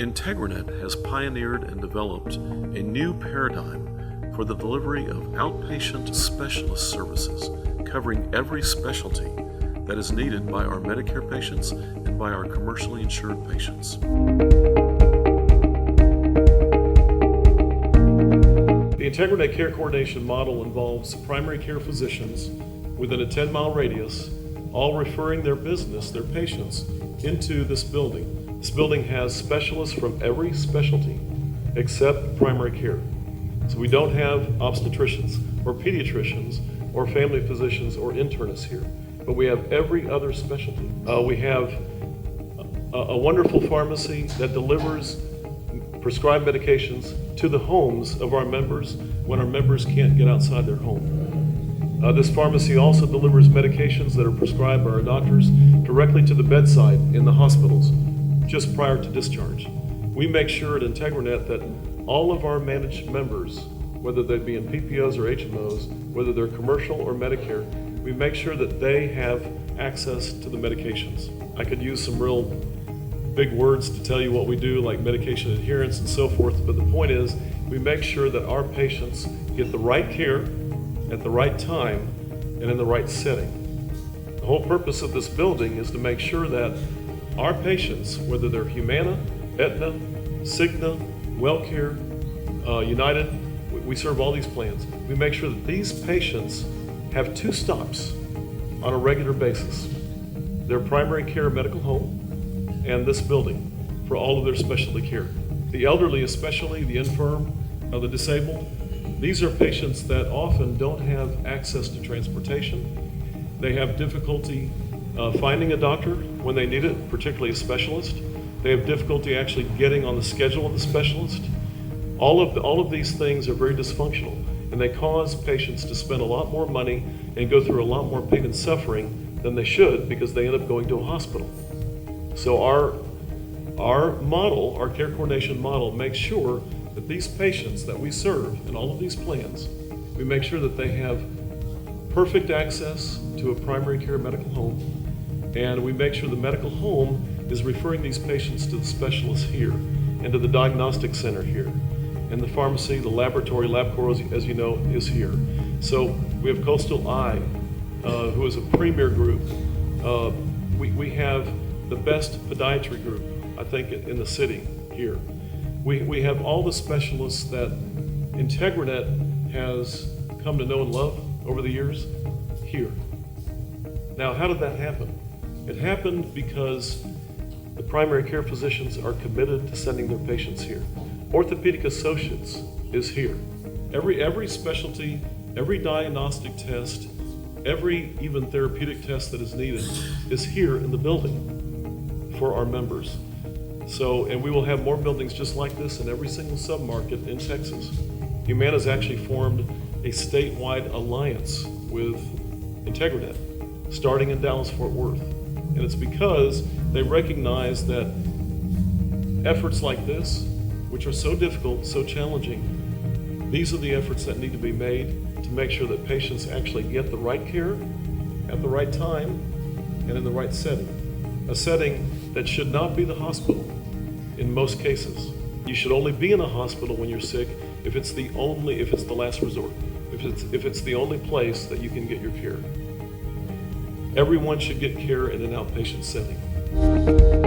IntegraNet has pioneered and developed a new paradigm for the delivery of outpatient specialist services, covering every specialty that is needed by our Medicare patients and by our commercially insured patients. The IntegraNet care coordination model involves primary care physicians within a 10-mile radius, all referring their business, their patients, into this building. This building has specialists from every specialty except primary care. So we don't have obstetricians or pediatricians or family physicians or internists here, but we have every other specialty. We have a wonderful pharmacy that delivers prescribed medications to the homes of our members when our members can't get outside their home. This pharmacy also delivers medications that are prescribed by our doctors directly to the bedside in the hospitals just prior to discharge. We make sure at IntegraNet that all of our managed members, whether they be in PPOs or HMOs, whether they're commercial or Medicare, we make sure that they have access to the medications. I could use some real big words to tell you what we do, like medication adherence and so forth, but the point is we make sure that our patients get the right care at the right time and in the right setting. The whole purpose of this building is to make sure that our patients, whether they're Humana, Aetna, Cigna, WellCare, United, we serve all these plans. We make sure that these patients have two stops on a regular basis: their primary care medical home and this building for all of their specialty care. The elderly especially, the infirm, the disabled, these are patients that often don't have access to transportation. They have difficulty finding a doctor when they need it, particularly a specialist. They have difficulty actually getting on the schedule of the specialist. All of these things are very dysfunctional, and they cause patients to spend a lot more money and go through a lot more pain and suffering than they should because they end up going to a hospital. So our model, our care coordination model, makes sure that these patients that we serve in all of these plans, we make sure that they have perfect access to a primary care medical home, and we make sure the medical home is referring these patients to the specialists here and to the diagnostic center here. And the pharmacy, the laboratory, LabCorp, as you know, is here. So we have Coastal Eye, who is a premier group. We have the best podiatry group, I think, in the city here. We have all the specialists that IntegraNet has come to know and love over the years here. Now, how did that happen? It happened because the primary care physicians are committed to sending their patients here. Orthopedic Associates is here. Every specialty, every diagnostic test, every even therapeutic test that is needed is here in the building for our members. So, and we will have more buildings just like this in every single submarket in Texas. Humana's actually formed a statewide alliance with IntegraNet, starting in Dallas-Fort Worth. And it's because they recognize that efforts like this, which are so difficult, so challenging, these are the efforts that need to be made to make sure that patients actually get the right care at the right time and in the right setting. A setting that should not be the hospital in most cases. You should only be in a hospital when you're sick if it's the last resort, if it's the only place that you can get your care. Everyone should get care in an outpatient setting.